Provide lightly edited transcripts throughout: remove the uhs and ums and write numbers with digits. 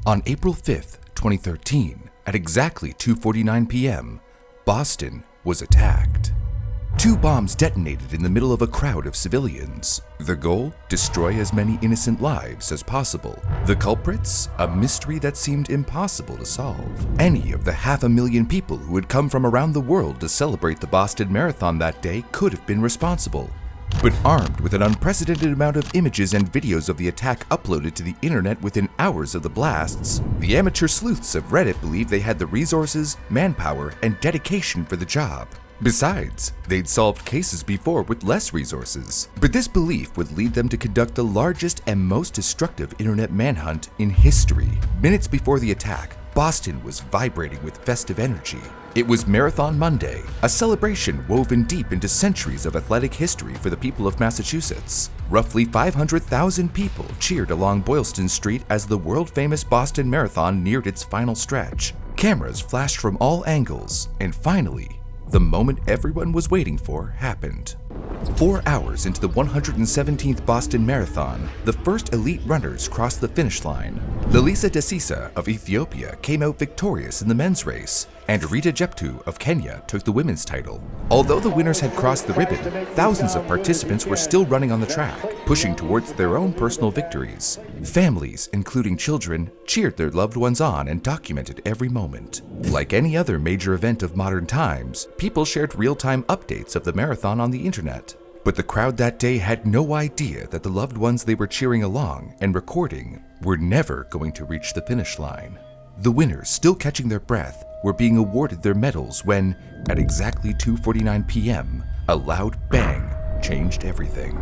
On April 5th, 2013, at exactly 2:49 p.m., Boston was attacked. 2 bombs detonated in the middle of a crowd of civilians. The goal? Destroy as many innocent lives as possible. The culprits? A mystery that seemed impossible to solve. Any of the 500,000 people who had come from around the world to celebrate the Boston Marathon that day could have been responsible. But armed with an unprecedented amount of images and videos of the attack uploaded to the internet within hours of the blasts, the amateur sleuths of Reddit believed they had the resources, manpower, and dedication for the job. Besides, they'd solved cases before with less resources. But this belief would lead them to conduct the largest and most destructive internet manhunt in history. Minutes before the attack, Boston was vibrating with festive energy. It was Marathon Monday, a celebration woven deep into centuries of athletic history for the people of Massachusetts. Roughly 500,000 people cheered along Boylston Street as the world-famous Boston Marathon neared its final stretch. Cameras flashed from all angles, and finally, the moment everyone was waiting for happened. 4 hours into the 117th Boston Marathon, the first elite runners crossed the finish line. Lelisa Desisa of Ethiopia came out victorious in the men's race, and Rita Jeptu of Kenya took the women's title. Although the winners had crossed the ribbon, thousands of participants were still running on the track, pushing towards their own personal victories. Families, including children, cheered their loved ones on and documented every moment. Like any other major event of modern times, people shared real-time updates of the marathon on the internet. But the crowd that day had no idea that the loved ones they were cheering along and recording were never going to reach the finish line. The winners, still catching their breath, were being awarded their medals when, at exactly 2:49 p.m., a loud bang changed everything.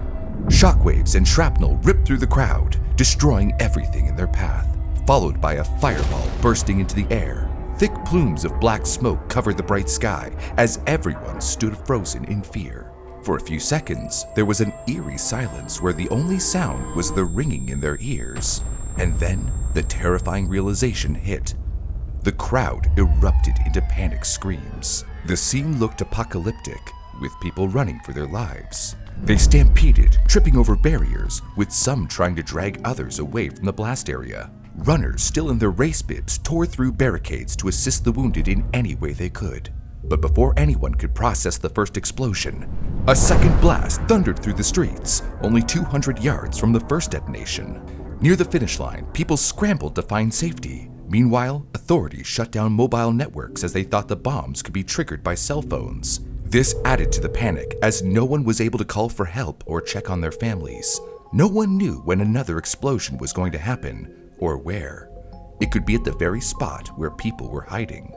Shockwaves and shrapnel ripped through the crowd, destroying everything in their path, followed by a fireball bursting into the air. Thick plumes of black smoke covered the bright sky as everyone stood frozen in fear. For a few seconds, there was an eerie silence where the only sound was the ringing in their ears. And then, the terrifying realization hit. The crowd erupted into panic screams. The scene looked apocalyptic, with people running for their lives. They stampeded, tripping over barriers, with some trying to drag others away from the blast area. Runners, still in their race bibs, tore through barricades to assist the wounded in any way they could. But before anyone could process the first explosion, a second blast thundered through the streets, only 200 yards from the first detonation. Near the finish line, people scrambled to find safety. Meanwhile, authorities shut down mobile networks as they thought the bombs could be triggered by cell phones. This added to the panic as no one was able to call for help or check on their families. No one knew when another explosion was going to happen or where. It could be at the very spot where people were hiding.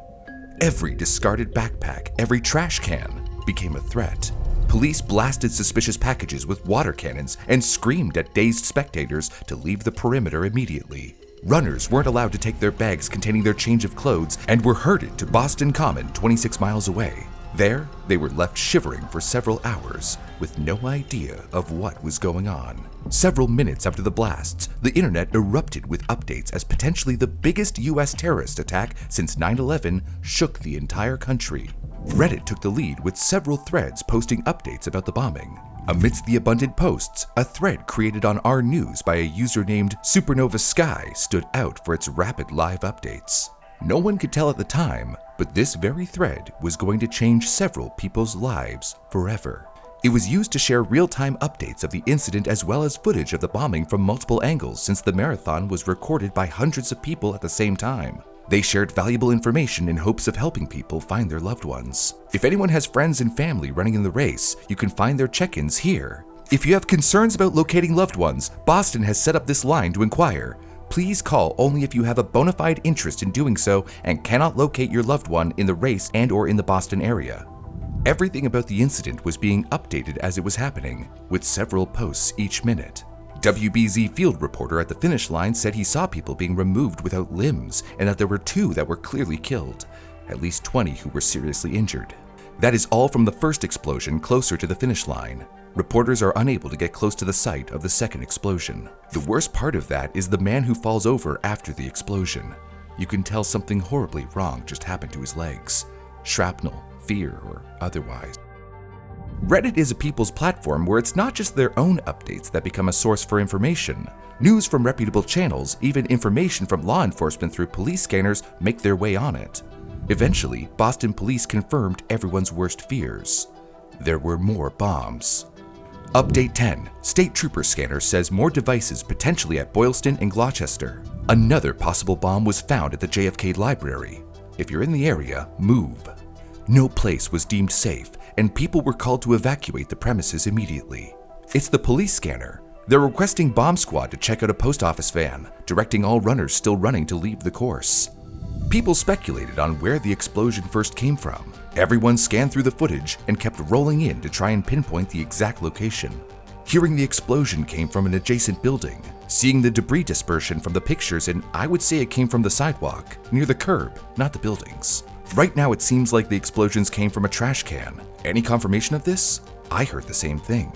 Every discarded backpack, every trash can became a threat. Police blasted suspicious packages with water cannons and screamed at dazed spectators to leave the perimeter immediately. Runners weren't allowed to take their bags containing their change of clothes and were herded to Boston Common, 26 miles away. There, they were left shivering for several hours with no idea of what was going on. Several minutes after the blasts, the internet erupted with updates as potentially the biggest US terrorist attack since 9/11 shook the entire country. Reddit took the lead with several threads posting updates about the bombing. Amidst the abundant posts, a thread created on our news by a user named Supernova Sky stood out for its rapid live updates. No one could tell at the time, but this very thread was going to change several people's lives forever. It was used to share real-time updates of the incident as well as footage of the bombing from multiple angles since the marathon was recorded by hundreds of people at the same time. They shared valuable information in hopes of helping people find their loved ones. If anyone has friends and family running in the race, you can find their check-ins here. If you have concerns about locating loved ones, Boston has set up this line to inquire. Please call only if you have a bona fide interest in doing so and cannot locate your loved one in the race and/or in the Boston area. Everything about the incident was being updated as it was happening, with several posts each minute. WBZ field reporter at the finish line said he saw people being removed without limbs and that there were 2 that were clearly killed, at least 20 who were seriously injured. That is all from the first explosion closer to the finish line. Reporters are unable to get close to the site of the second explosion. The worst part of that is the man who falls over after the explosion. You can tell something horribly wrong just happened to his legs. Shrapnel, fear, or otherwise. Reddit is a people's platform where it's not just their own updates that become a source for information. News from reputable channels, even information from law enforcement through police scanners make their way on it. Eventually, Boston police confirmed everyone's worst fears. There were more bombs. Update 10. State Trooper Scanner says more devices potentially at Boylston and Gloucester. Another possible bomb was found at the JFK Library. If you're in the area, move. No place was deemed safe, and people were called to evacuate the premises immediately. It's the police scanner. They're requesting bomb squad to check out a post office van, directing all runners still running to leave the course. People speculated on where the explosion first came from. Everyone scanned through the footage and kept rolling in to try and pinpoint the exact location. Hearing the explosion came from an adjacent building, seeing the debris dispersion from the pictures, and I would say it came from the sidewalk, near the curb, not the buildings. Right now it seems like the explosions came from a trash can. Any confirmation of this? I heard the same thing.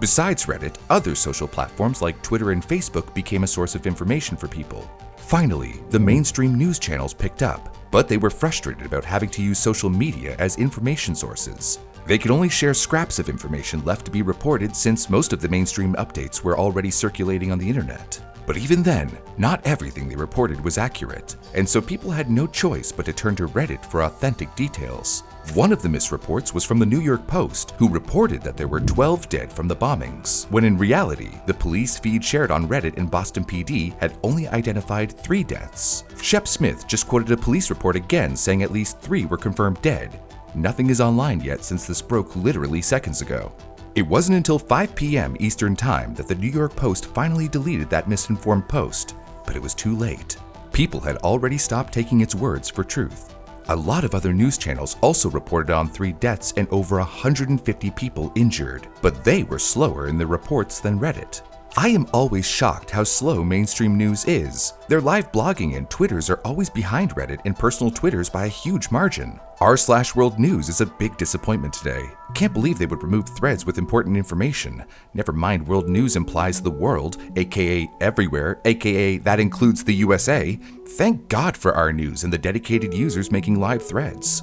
Besides Reddit, other social platforms like Twitter and Facebook became a source of information for people. Finally, the mainstream news channels picked up, but they were frustrated about having to use social media as information sources. They could only share scraps of information left to be reported since most of the mainstream updates were already circulating on the internet. But even then, not everything they reported was accurate, and so people had no choice but to turn to Reddit for authentic details. One of the misreports was from the New York Post, who reported that there were 12 dead from the bombings, when in reality, the police feed shared on Reddit and Boston PD had only identified 3 deaths. Shep Smith just quoted a police report again saying at least 3 were confirmed dead. Nothing is online yet since this broke literally seconds ago. It wasn't until 5 p.m. Eastern Time that the New York Post finally deleted that misinformed post, but it was too late. People had already stopped taking its words for truth. A lot of other news channels also reported on 3 deaths and over 150 people injured, but they were slower in their reports than Reddit. I am always shocked how slow mainstream news is. Their live blogging and Twitters are always behind Reddit and personal Twitters by a huge margin. r/World News is a big disappointment today. Can't believe they would remove threads with important information. Never mind, World News implies the world, aka everywhere, aka that includes the USA. Thank God for our news and the dedicated users making live threads.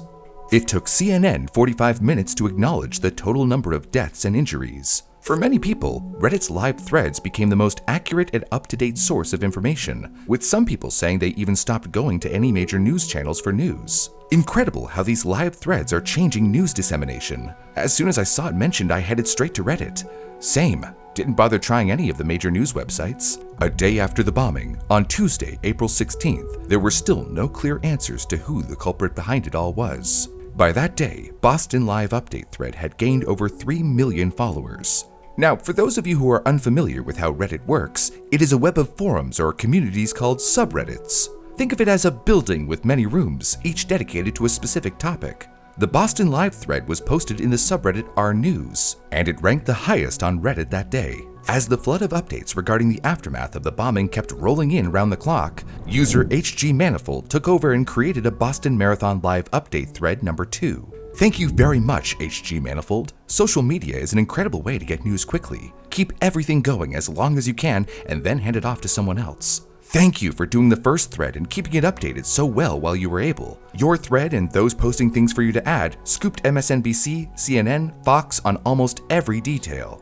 It took CNN 45 minutes to acknowledge the total number of deaths and injuries. For many people, Reddit's live threads became the most accurate and up-to-date source of information, with some people saying they even stopped going to any major news channels for news. Incredible how these live threads are changing news dissemination. As soon as I saw it mentioned, I headed straight to Reddit. Same, didn't bother trying any of the major news websites. A day after the bombing, on Tuesday, April 16th, there were still no clear answers to who the culprit behind it all was. By that day, Boston Live Update thread had gained over 3 million followers. Now, for those of you who are unfamiliar with how Reddit works, it is a web of forums or communities called subreddits. Think of it as a building with many rooms, each dedicated to a specific topic. The Boston Live thread was posted in the subreddit r/News, and it ranked the highest on Reddit that day. As the flood of updates regarding the aftermath of the bombing kept rolling in round the clock, user hgManifold took over and created a Boston Marathon Live Update thread number 2. Thank you very much, hgManifold. Social media is an incredible way to get news quickly. Keep everything going as long as you can and then hand it off to someone else. Thank you for doing the first thread and keeping it updated so well while you were able. Your thread and those posting things for you to add scooped MSNBC, CNN, Fox on almost every detail.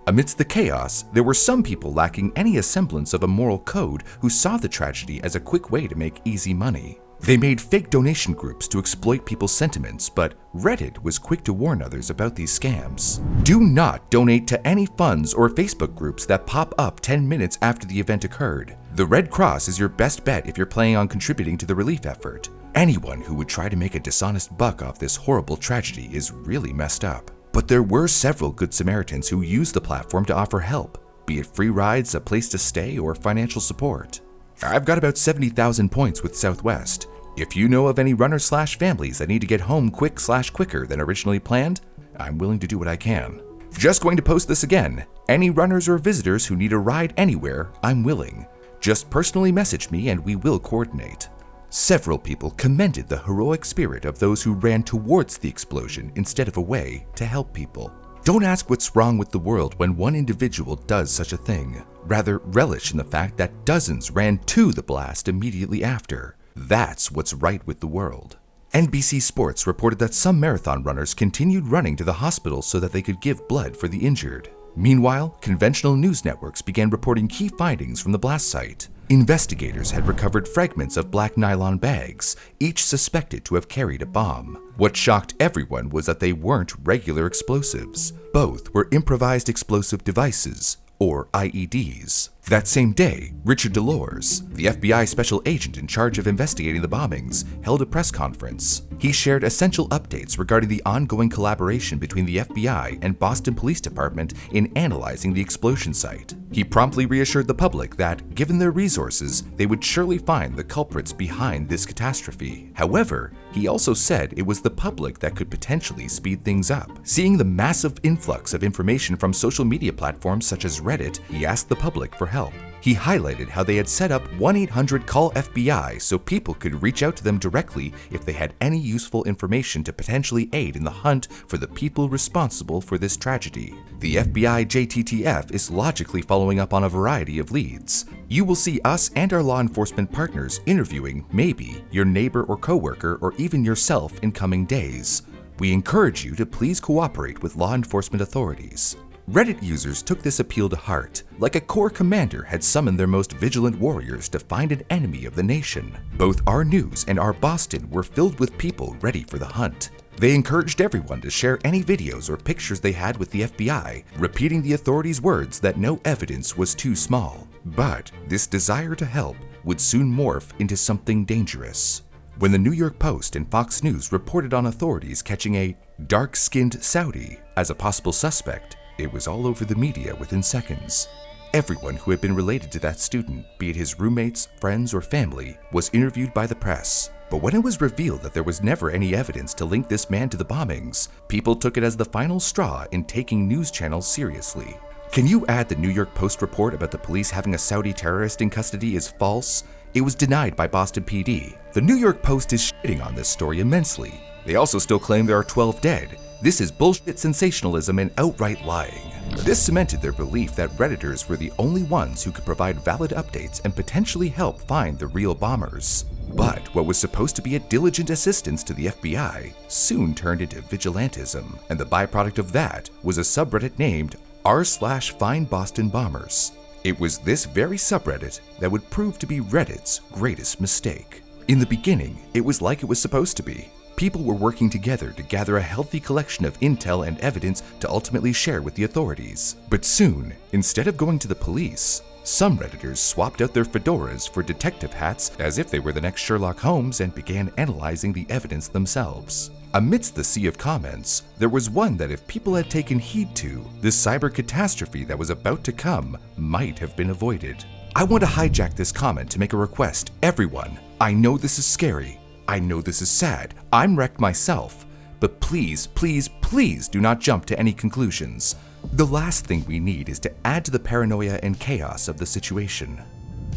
Amidst the chaos, there were some people lacking any semblance of a moral code who saw the tragedy as a quick way to make easy money. They made fake donation groups to exploit people's sentiments, but Reddit was quick to warn others about these scams. Do not donate to any funds or Facebook groups that pop up 10 minutes after the event occurred. The Red Cross is your best bet if you're planning on contributing to the relief effort. Anyone who would try to make a dishonest buck off this horrible tragedy is really messed up. But there were several good Samaritans who used the platform to offer help, be it free rides, a place to stay, or financial support. I've got about 70,000 points with Southwest. If you know of any runners/families that need to get home quicker than originally planned, I'm willing to do what I can. Just going to post this again. Any runners or visitors who need a ride anywhere, I'm willing. Just personally message me and we will coordinate. Several people commended the heroic spirit of those who ran towards the explosion instead of away to help people. Don't ask what's wrong with the world when one individual does such a thing. Rather, relish in the fact that dozens ran to the blast immediately after. That's what's right with the world. NBC Sports reported that some marathon runners continued running to the hospital so that they could give blood for the injured. Meanwhile, conventional news networks began reporting key findings from the blast site. Investigators had recovered fragments of black nylon bags, each suspected to have carried a bomb. What shocked everyone was that they weren't regular explosives. Both were improvised explosive devices, or IEDs. That same day, Richard Delors, the FBI special agent in charge of investigating the bombings, held a press conference. He shared essential updates regarding the ongoing collaboration between the FBI and Boston Police Department in analyzing the explosion site. He promptly reassured the public that, given their resources, they would surely find the culprits behind this catastrophe. However, he also said it was the public that could potentially speed things up. Seeing the massive influx of information from social media platforms such as Reddit, he asked the public for help. He highlighted how they had set up 1-800-CALL-FBI so people could reach out to them directly if they had any useful information to potentially aid in the hunt for the people responsible for this tragedy. The FBI JTTF is logically following up on a variety of leads. You will see us and our law enforcement partners interviewing maybe your neighbor or coworker or even yourself in coming days. We encourage you to please cooperate with law enforcement authorities. Reddit users took this appeal to heart, like a corps commander had summoned their most vigilant warriors to find an enemy of the nation. Both our news and our Boston were filled with people ready for the hunt. They encouraged everyone to share any videos or pictures they had with the FBI, repeating the authorities' words that no evidence was too small. But this desire to help would soon morph into something dangerous. When the New York Post and Fox News reported on authorities catching a dark-skinned Saudi as a possible suspect, it was all over the media within seconds. Everyone who had been related to that student, be it his roommates, friends, or family, was interviewed by the press. But when it was revealed that there was never any evidence to link this man to the bombings, people took it as the final straw in taking news channels seriously. Can you add the New York Post report about the police having a Saudi terrorist in custody is false? It was denied by Boston PD. The New York Post is shitting on this story immensely. They also still claim there are 12 dead. This is bullshit sensationalism and outright lying. This cemented their belief that Redditors were the only ones who could provide valid updates and potentially help find the real bombers. But what was supposed to be a diligent assistance to the FBI soon turned into vigilantism, and the byproduct of that was a subreddit named r/FindBostonBombers. It was this very subreddit that would prove to be Reddit's greatest mistake. In the beginning, it was like it was supposed to be. People were working together to gather a healthy collection of intel and evidence to ultimately share with the authorities. But soon, instead of going to the police, some Redditors swapped out their fedoras for detective hats as if they were the next Sherlock Holmes and began analyzing the evidence themselves. Amidst the sea of comments, there was one that if people had taken heed to, this cyber catastrophe that was about to come might have been avoided. I want to hijack this comment to make a request. Everyone, I know this is scary. I know this is sad. I'm wrecked myself. But please, please, please do not jump to any conclusions. The last thing we need is to add to the paranoia and chaos of the situation.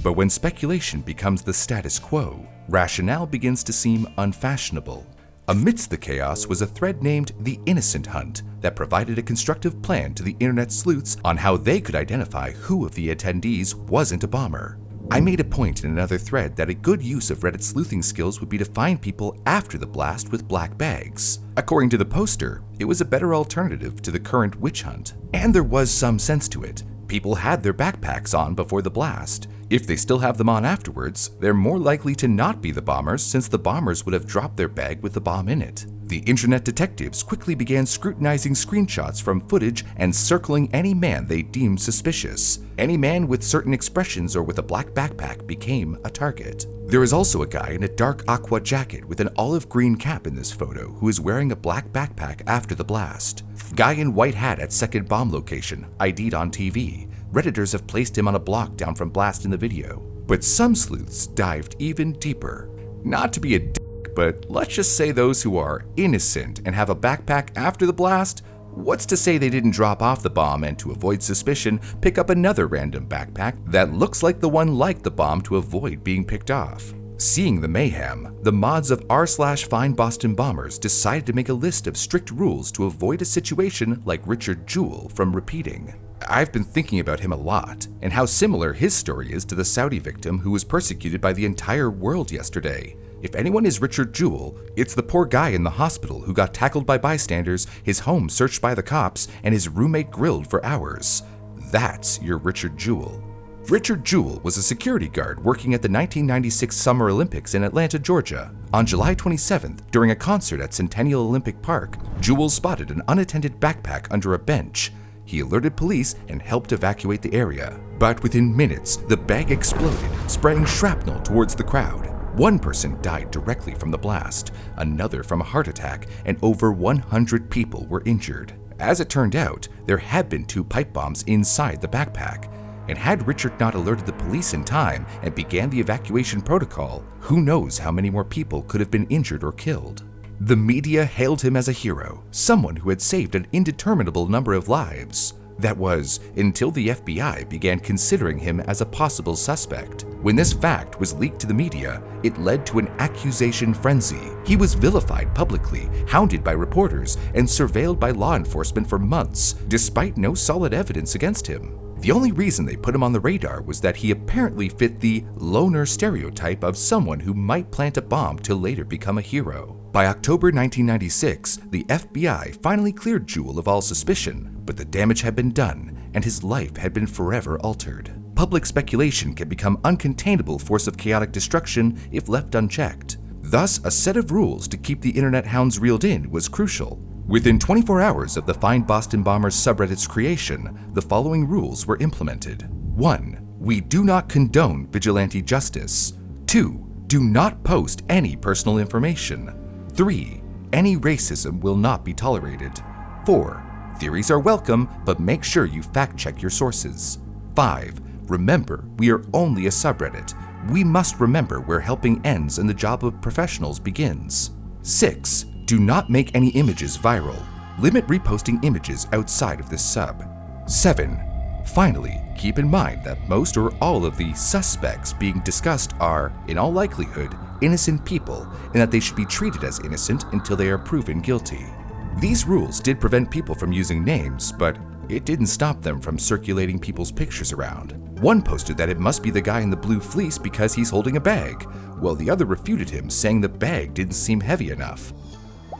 But when speculation becomes the status quo, rationale begins to seem unfashionable. Amidst the chaos was a thread named The Innocent Hunt that provided a constructive plan to the internet sleuths on how they could identify who of the attendees wasn't a bomber. I made a point in another thread that a good use of Reddit sleuthing skills would be to find people after the blast with black bags. According to the poster, it was a better alternative to the current witch hunt. And there was some sense to it. People had their backpacks on before the blast. If they still have them on afterwards, they're more likely to not be the bombers since the bombers would have dropped their bag with the bomb in it. The internet detectives quickly began scrutinizing screenshots from footage and circling any man they deemed suspicious. Any man with certain expressions or with a black backpack became a target. There is also a guy in a dark aqua jacket with an olive green cap in this photo who is wearing a black backpack after the blast. Guy in white hat at second bomb location, ID'd on TV. Redditors have placed him on a block down from blast in the video. But some sleuths dived even deeper. Not to be a but let's just say those who are innocent and have a backpack after the blast, what's to say they didn't drop off the bomb and to avoid suspicion, pick up another random backpack that looks like the one like the bomb to avoid being picked off? Seeing the mayhem, the mods of r/FindBostonBombers decided to make a list of strict rules to avoid a situation like Richard Jewell from repeating. I've been thinking about him a lot, and how similar his story is to the Saudi victim who was persecuted by the entire world yesterday. If anyone is Richard Jewell, it's the poor guy in the hospital who got tackled by bystanders, his home searched by the cops, and his roommate grilled for hours. That's your Richard Jewell. Richard Jewell was a security guard working at the 1996 Summer Olympics in Atlanta, Georgia. On July 27th, during a concert at Centennial Olympic Park, Jewell spotted an unattended backpack under a bench. He alerted police and helped evacuate the area. But within minutes, the bag exploded, spraying shrapnel towards the crowd. One person died directly from the blast, another from a heart attack, and over 100 people were injured. As it turned out, there had been 2 pipe bombs inside the backpack. And had Richard not alerted the police in time and began the evacuation protocol, who knows how many more people could have been injured or killed. The media hailed him as a hero, someone who had saved an indeterminable number of lives. That was, until the FBI began considering him as a possible suspect. When this fact was leaked to the media, it led to an accusation frenzy. He was vilified publicly, hounded by reporters, and surveilled by law enforcement for months, despite no solid evidence against him. The only reason they put him on the radar was that he apparently fit the loner stereotype of someone who might plant a bomb to later become a hero. By October 1996, the FBI finally cleared Jewell of all suspicion, but the damage had been done, and his life had been forever altered. Public speculation can become an uncontainable force of chaotic destruction if left unchecked. Thus, a set of rules to keep the internet hounds reeled in was crucial. Within 24 hours of the Find Boston Bombers subreddit's creation, the following rules were implemented. 1. We do not condone vigilante justice. 2. Do not post any personal information. 3. Any racism will not be tolerated. 4. Theories are welcome, but make sure you fact-check your sources. 5. Remember, we are only a subreddit. We must remember where helping ends and the job of professionals begins. 6. Do not make any images viral. Limit reposting images outside of this sub. 7. Finally, keep in mind that most or all of the suspects being discussed are, in all likelihood, innocent people, and that they should be treated as innocent until they are proven guilty. These rules did prevent people from using names, but it didn't stop them from circulating people's pictures around. One posted that it must be the guy in the blue fleece because he's holding a bag, while the other refuted him, saying the bag didn't seem heavy enough.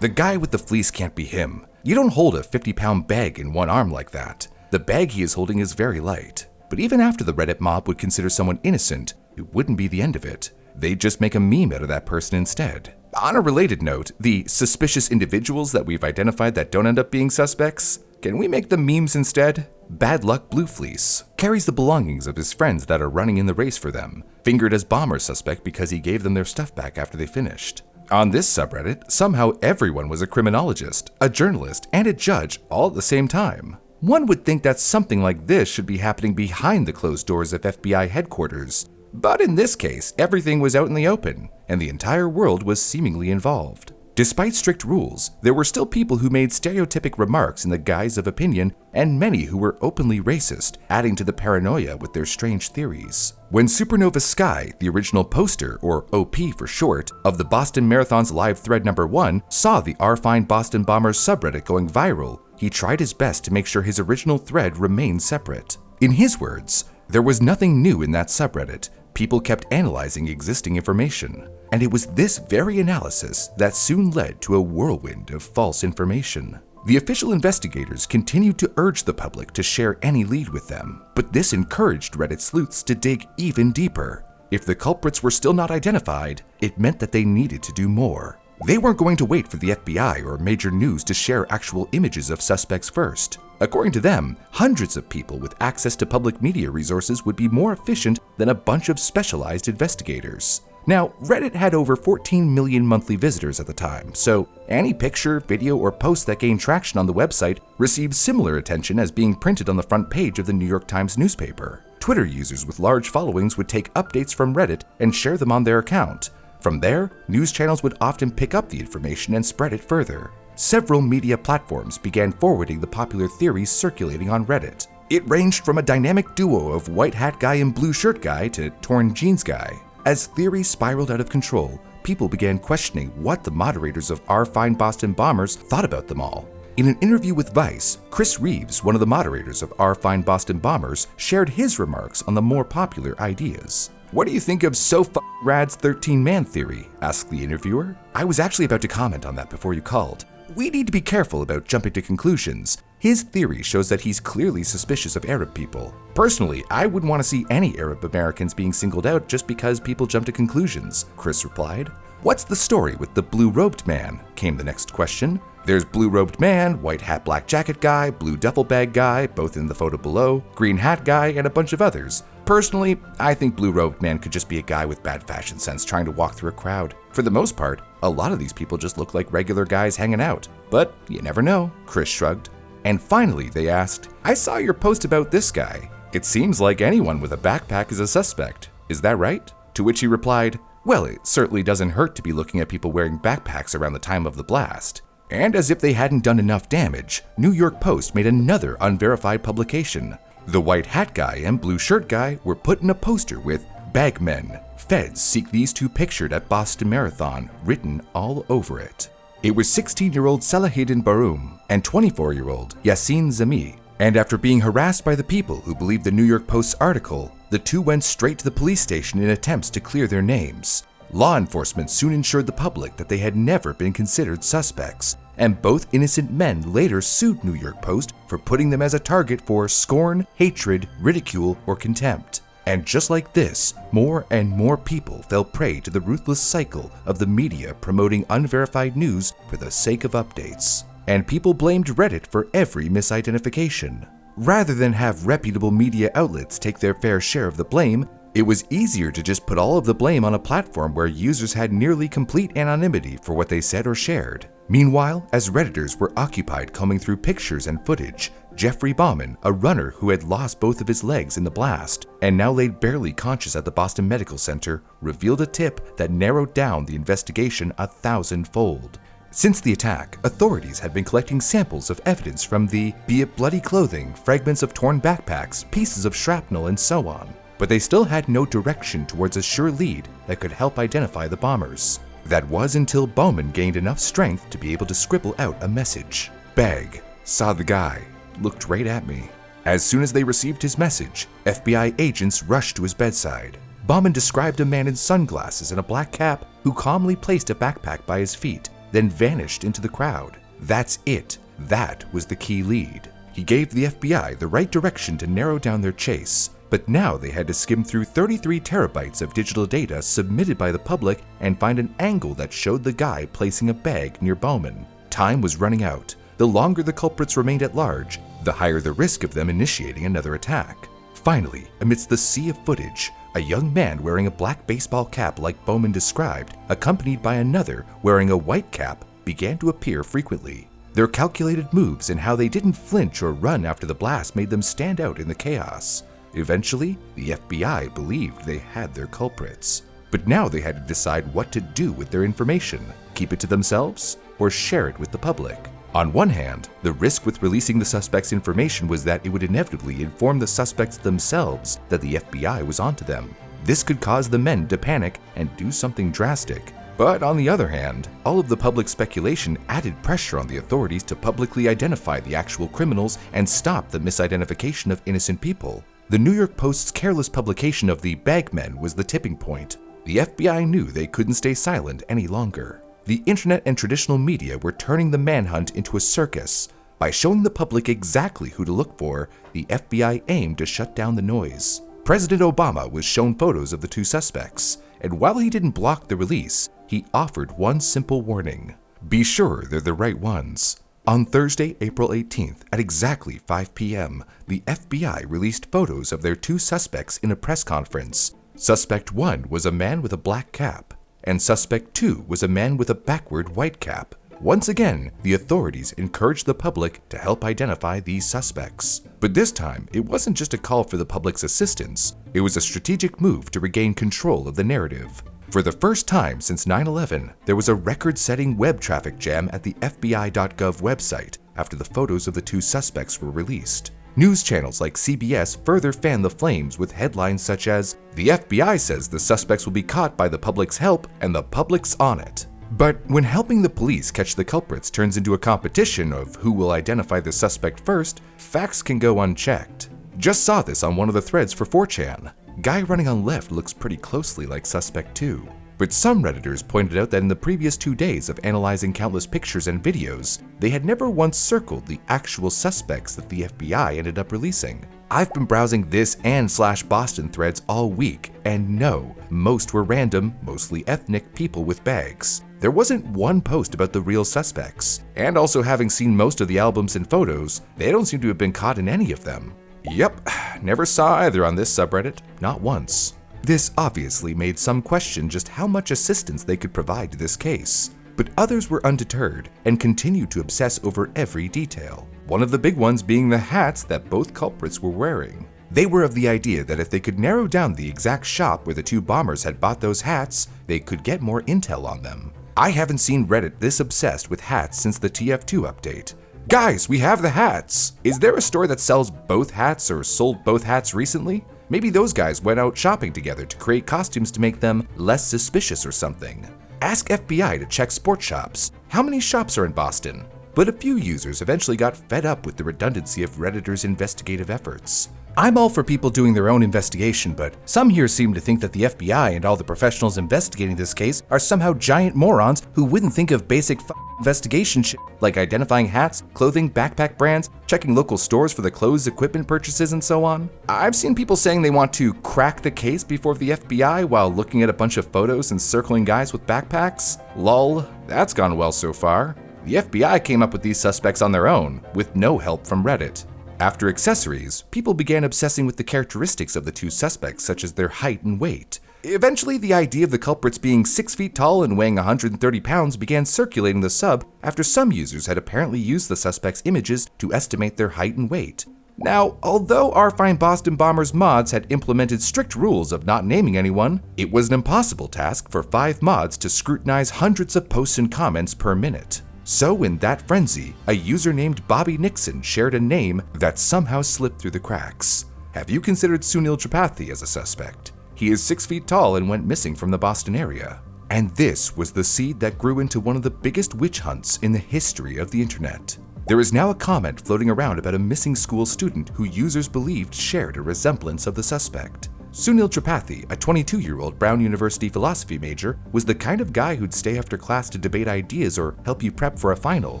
The guy with the fleece can't be him. You don't hold a 50-pound bag in one arm like that. The bag he is holding is very light. But even after the Reddit mob would consider someone innocent, it wouldn't be the end of it. They'd just make a meme out of that person instead. On a related note, the suspicious individuals that we've identified that don't end up being suspects, can we make them memes instead? Bad Luck Blue Fleece carries the belongings of his friends that are running in the race for them, fingered as bomber suspect because he gave them their stuff back after they finished. On this subreddit, somehow everyone was a criminologist, a journalist, and a judge all at the same time. One would think that something like this should be happening behind the closed doors of FBI headquarters. But in this case, everything was out in the open, and the entire world was seemingly involved. Despite strict rules, there were still people who made stereotypic remarks in the guise of opinion, and many who were openly racist, adding to the paranoia with their strange theories. When Supernova Sky, the original poster, or OP for short, of the Boston Marathon's live thread number 1, saw the Find Boston Bombers subreddit going viral, he tried his best to make sure his original thread remained separate. In his words, there was nothing new in that subreddit. People kept analyzing existing information, and it was this very analysis that soon led to a whirlwind of false information. The official investigators continued to urge the public to share any lead with them, but this encouraged Reddit sleuths to dig even deeper. If the culprits were still not identified, it meant that they needed to do more. They weren't going to wait for the FBI or major news to share actual images of suspects first. According to them, hundreds of people with access to public media resources would be more efficient than a bunch of specialized investigators. Now, Reddit had over 14 million monthly visitors at the time, so any picture, video, or post that gained traction on the website received similar attention as being printed on the front page of the New York Times newspaper. Twitter users with large followings would take updates from Reddit and share them on their account. From there, news channels would often pick up the information and spread it further. Several media platforms began forwarding the popular theories circulating on Reddit. It ranged from a dynamic duo of white hat guy and blue shirt guy to torn jeans guy. As theories spiraled out of control, people began questioning what the moderators of Find Boston Bombers thought about them all. In an interview with Vice, Chris Reeves, one of the moderators of Our Fine Boston Bombers, shared his remarks on the more popular ideas. "What do you think of So Rad's 13-man theory?" asked the interviewer. "I was actually about to comment on that before you called. We need to be careful about jumping to conclusions. His theory shows that he's clearly suspicious of Arab people. Personally, I wouldn't want to see any Arab Americans being singled out just because people jump to conclusions," Chris replied. "What's the story with the blue-robed man?" came the next question. "There's blue-robed man, white hat black jacket guy, blue duffel bag guy, both in the photo below, green hat guy, and a bunch of others. Personally, I think blue-robed man could just be a guy with bad fashion sense trying to walk through a crowd. For the most part, a lot of these people just look like regular guys hanging out. But you never know," Chris shrugged. And finally, they asked, "I saw your post about this guy. It seems like anyone with a backpack is a suspect. Is that right?" To which he replied, "Well, it certainly doesn't hurt to be looking at people wearing backpacks around the time of the blast." And as if they hadn't done enough damage, New York Post made another unverified publication. The white hat guy and blue shirt guy were put in a poster with "Bagmen. Feds seek these two pictured at Boston Marathon" written all over it. It was 16-year-old Salahuddin Baroum and 24-year-old Yassin Zami. And after being harassed by the people who believed the New York Post's article, the two went straight to the police station in attempts to clear their names. Law enforcement soon assured the public that they had never been considered suspects, and both innocent men later sued New York Post for putting them as a target for scorn, hatred, ridicule, or contempt. And just like this, more and more people fell prey to the ruthless cycle of the media promoting unverified news for the sake of updates. And people blamed Reddit for every misidentification. Rather than have reputable media outlets take their fair share of the blame, it was easier to just put all of the blame on a platform where users had nearly complete anonymity for what they said or shared. Meanwhile, as Redditors were occupied combing through pictures and footage, Jeffrey Bauman, a runner who had lost both of his legs in the blast and now laid barely conscious at the Boston Medical Center, revealed a tip that narrowed down the investigation 1,000-fold. Since the attack, authorities had been collecting samples of evidence from be it bloody clothing, fragments of torn backpacks, pieces of shrapnel, and so on. But they still had no direction towards a sure lead that could help identify the bombers. That was until Bowman gained enough strength to be able to scribble out a message. "Bag. Saw the guy. Looked right at me." As soon as they received his message, FBI agents rushed to his bedside. Bowman described a man in sunglasses and a black cap who calmly placed a backpack by his feet, then vanished into the crowd. That's it. That was the key lead. He gave the FBI the right direction to narrow down their chase. But now they had to skim through 33 terabytes of digital data submitted by the public and find an angle that showed the guy placing a bag near Bowman. Time was running out. The longer the culprits remained at large, the higher the risk of them initiating another attack. Finally, amidst the sea of footage, a young man wearing a black baseball cap like Bowman described, accompanied by another wearing a white cap, began to appear frequently. Their calculated moves and how they didn't flinch or run after the blast made them stand out in the chaos. Eventually, the FBI believed they had their culprits. But now they had to decide what to do with their information. Keep it to themselves or share it with the public. On one hand, the risk with releasing the suspects' information was that it would inevitably inform the suspects themselves that the FBI was onto them. This could cause the men to panic and do something drastic. But on the other hand, all of the public speculation added pressure on the authorities to publicly identify the actual criminals and stop the misidentification of innocent people. The New York Post's careless publication of the Bagmen was the tipping point. The FBI knew they couldn't stay silent any longer. The internet and traditional media were turning the manhunt into a circus. By showing the public exactly who to look for, the FBI aimed to shut down the noise. President Obama was shown photos of the two suspects, and while he didn't block the release, he offered one simple warning: be sure they're the right ones. On Thursday, April 18th, at exactly 5 p.m., the FBI released photos of their two suspects in a press conference. Suspect 1 was a man with a black cap, and Suspect 2 was a man with a backward white cap. Once again, the authorities encouraged the public to help identify these suspects. But this time, it wasn't just a call for the public's assistance. It was a strategic move to regain control of the narrative. For the first time since 9/11, there was a record-setting web traffic jam at the FBI.gov website after the photos of the two suspects were released. News channels like CBS further fanned the flames with headlines such as, "The FBI says the suspects will be caught by the public's help and the public's on it." But when helping the police catch the culprits turns into a competition of who will identify the suspect first, facts can go unchecked. Just saw this on one of the threads for 4chan. Guy running on left looks pretty closely like suspect 2. But some Redditors pointed out that in the previous 2 days of analyzing countless pictures and videos, they had never once circled the actual suspects that the FBI ended up releasing. I've been browsing this and /Boston threads all week, and no, most were random, mostly ethnic people with bags. There wasn't one post about the real suspects, and also having seen most of the albums and photos, they don't seem to have been caught in any of them. Yep, never saw either on this subreddit, not once. This obviously made some question just how much assistance they could provide to this case, but others were undeterred and continued to obsess over every detail. One of the big ones being the hats that both culprits were wearing. They were of the idea that if they could narrow down the exact shop where the 2 bombers had bought those hats, they could get more intel on them. I haven't seen Reddit this obsessed with hats since the TF2 update. Guys, we have the hats! Is there a store that sells both hats or sold both hats recently? Maybe those guys went out shopping together to create costumes to make them less suspicious or something. Ask FBI to check sports shops. How many shops are in Boston? But a few users eventually got fed up with the redundancy of Redditors' investigative efforts. I'm all for people doing their own investigation, but some here seem to think that the FBI and all the professionals investigating this case are somehow giant morons who wouldn't think of basic investigation shit like identifying hats, clothing, backpack brands, checking local stores for the clothes, equipment purchases, and so on. I've seen people saying they want to crack the case before the FBI while looking at a bunch of photos and circling guys with backpacks. Lol, that's gone well so far. The FBI came up with these suspects on their own, with no help from Reddit. After accessories, people began obsessing with the characteristics of the 2 suspects, such as their height and weight. Eventually, the idea of the culprits being 6 feet tall and weighing 130 pounds began circulating the sub after some users had apparently used the suspects' images to estimate their height and weight. Now, although our fine Boston Bombers mods had implemented strict rules of not naming anyone, it was an impossible task for 5 mods to scrutinize hundreds of posts and comments per minute. So in that frenzy, a user named Bobby Nixon shared a name that somehow slipped through the cracks. Have you considered Sunil Tripathi as a suspect? He is 6 feet tall and went missing from the Boston area. And this was the seed that grew into one of the biggest witch hunts in the history of the internet. There is now a comment floating around about a missing school student who users believed shared a resemblance of the suspect. Sunil Tripathi, a 22-year-old Brown University philosophy major, was the kind of guy who'd stay after class to debate ideas or help you prep for a final,